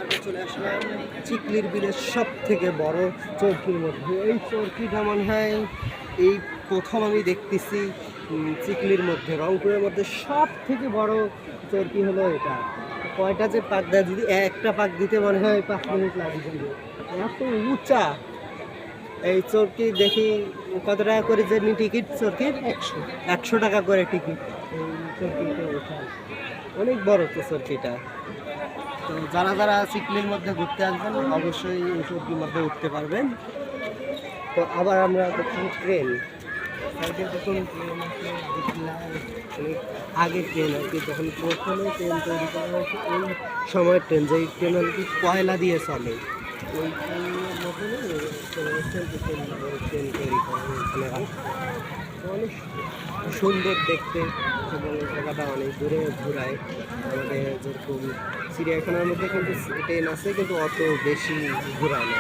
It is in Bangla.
এবার চলে আসলাম চিকলির বিলের সব থেকে বড় চরকির মধ্যে। এই চরকিটা মনে হয় এই প্রথম আমি দেখতেছি চিকলির মধ্যে, রংপুরের মধ্যে সব থেকে বড় চরকি হলো এটা। কয়টা যে পাক দেয়, যদি একটা পাক দিতে মনে হয় 5 মিনিট লাগে যাবে, এত উঁচা এই চরকি। দেখি কত টাকা করে যে টিকিট চরকির? 100 টাকা করে টিকিট এই চরকিতে ওঠার। অনেক বড় তো চরকিটা। তো যারা যারা চিকলির মধ্যে ঘুরতে আসবেন অবশ্যই এই চরকির মধ্যে উঠতে পারবেন। তো আবার আমরা দেখছি ট্রেন, সাইডে যখন ট্রেন আছে দেখলাম অনেক আগের ট্রেন আর কি, যখন প্রথমে ট্রেন তৈরি করা হয়েছে ওই সময়ের ট্রেন, যেই ট্রেন আর কি কয়লা দিয়ে চলে, ওই ট্রেনের মধ্যে ট্রেন তৈরি করা হয়েছিল। অনেক সুন্দর দেখতে এবং এই জায়গাটা অনেক দূরে ঘুরায়। আমাদের যেরকম চিড়িয়াখানার মধ্যে কিন্তু ট্রেন আছে কিন্তু অত বেশি ঘুরায় না।